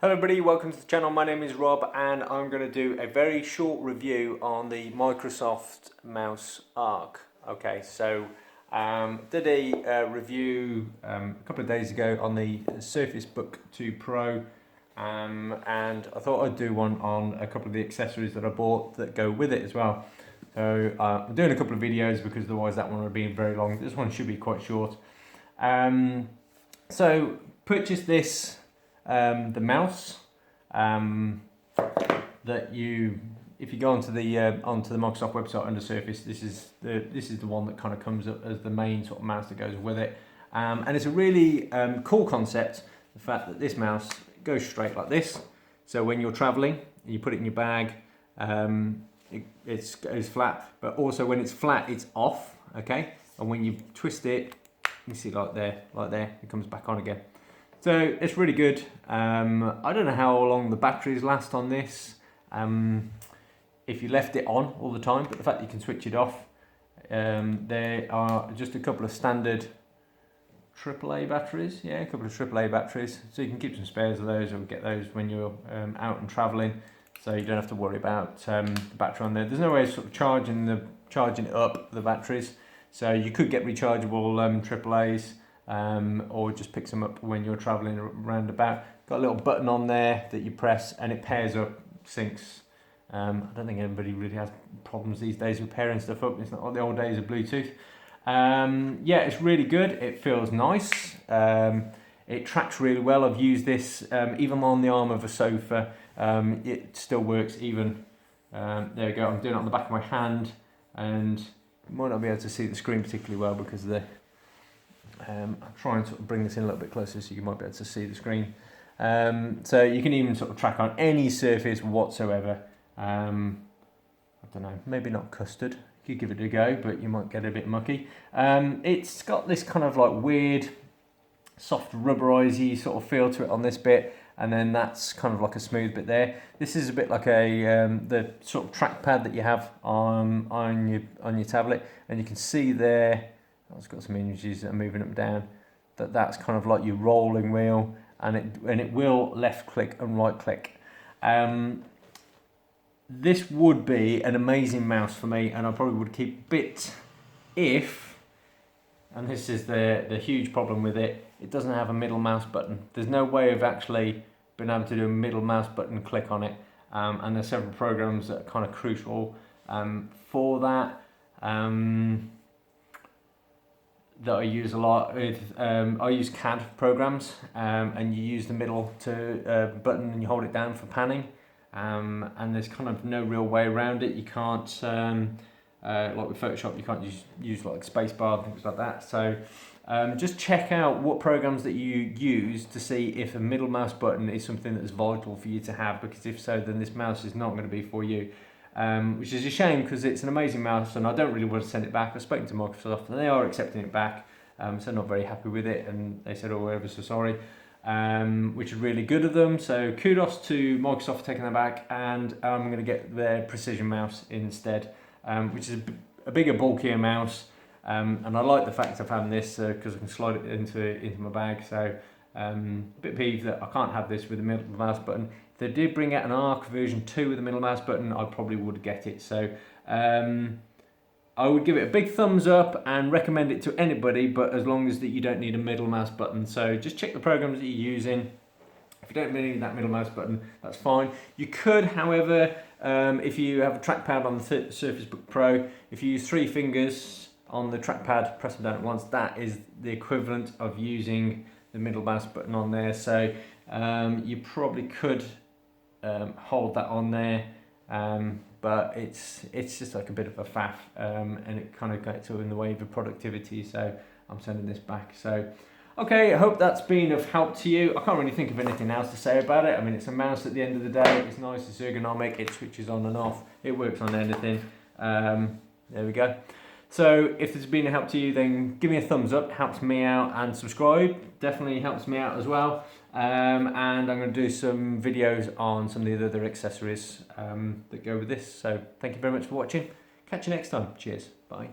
Hello everybody, welcome to the channel. My name is Rob and I'm going to do a very short review on the Microsoft Mouse Arc. Okay, so did a review a couple of days ago on the Surface Book 2 Pro, and I thought I'd do one on a couple of the accessories that I bought that go with it as well. So I'm doing a couple of videos because otherwise that one would be very long. This one should be quite short. So purchased this, the mouse that if you go onto the Microsoft website under Surface, this is the one that kind of comes up as the main sort of mouse that goes with it, and it's a really cool concept. The fact that this mouse goes straight like this, so when you're traveling and you put it in your bag, it goes flat, but also when it's flat it's off, okay, and when you twist it, you see like there, it comes back on again. So it's really good. I don't know how long the batteries last on this, if you left it on all the time, but the fact that you can switch it off. There are just a couple of standard AAA batteries, a couple of AAA batteries, so you can keep some spares of those or get those when you're out and travelling, so you don't have to worry about the battery on there. There's no way of sort of charging up the batteries, so you could get rechargeable AAAs. Or just pick them up when you're traveling around about. Got a little button on there that you press and it pairs up, syncs. I don't think anybody really has problems these days with pairing stuff up. It's not like the old days of Bluetooth. Yeah, it's really good. It feels nice. It tracks really well. I've used this even on the arm of a sofa. It still works even. There we go. I'm doing it on the back of my hand, and you might not be able to see the screen particularly well because of the I'll try and sort of bring this in a little bit closer so you might be able to see the screen. So you can even sort of track on any surface whatsoever. I don't know, maybe not custard. You could give it a go, but you might get a bit mucky. It's got this kind of like weird, soft rubberizey sort of feel to it on this bit, and then that's kind of like a smooth bit there. This is a bit like the sort of trackpad that you have on your tablet, and you can see there. It's got some images that are moving up and down. That's kind of like your rolling wheel, and it will left click and right click. This would be an amazing mouse for me, and I probably would keep it if, and this is the huge problem with it, it doesn't have a middle mouse button. There's no way of actually being able to do a middle mouse button click on it, and there's several programs that are kind of crucial for that. That I use a lot with, I use CAD programs, and you use the middle button and you hold it down for panning, and there's kind of no real way around it. You can't, like with Photoshop, you can't use like spacebar and things like that. So just check out what programs that you use to see if a middle mouse button is something that's vital for you to have, because if so, then this mouse is not going to be for you. Which is a shame because it's an amazing mouse and I don't really want to send it back. I've spoken to Microsoft and they are accepting it back, so I'm not very happy with it, and they said, oh, we're ever so sorry, which is really good of them. So kudos to Microsoft for taking that back, and I'm going to get their Precision mouse instead, which is a bigger, bulkier mouse, and I like the fact of having this because I can slide it into my bag. So a bit peeved that I can't have this with the middle mouse button. If they did bring out an Arc version 2 with the middle mouse button, I probably would get it. So I would give it a big thumbs up and recommend it to anybody, but as long as that you don't need a middle mouse button. So just check the programs that you're using. If you don't really need that middle mouse button, that's fine. You could, however, if you have a trackpad on the Surface Book Pro, if you use 3 fingers on the trackpad, press them down at once, that is the equivalent of using the middle mouse button on there. So you probably could hold that on there, but it's just like a bit of a faff, and it kind of gets in the way of the productivity, so I'm sending this back. So okay, I hope that's been of help to you. I can't really think of anything else to say about it. I mean, it's a mouse at the end of the day. It's nice, it's ergonomic, it switches on and off, it works on anything. There we go. So if this has been a help to you, then give me a thumbs up, helps me out, and subscribe, definitely helps me out as well. And I'm going to do some videos on some of the other accessories that go with this. So thank you very much for watching. Catch you next time. Cheers. Bye.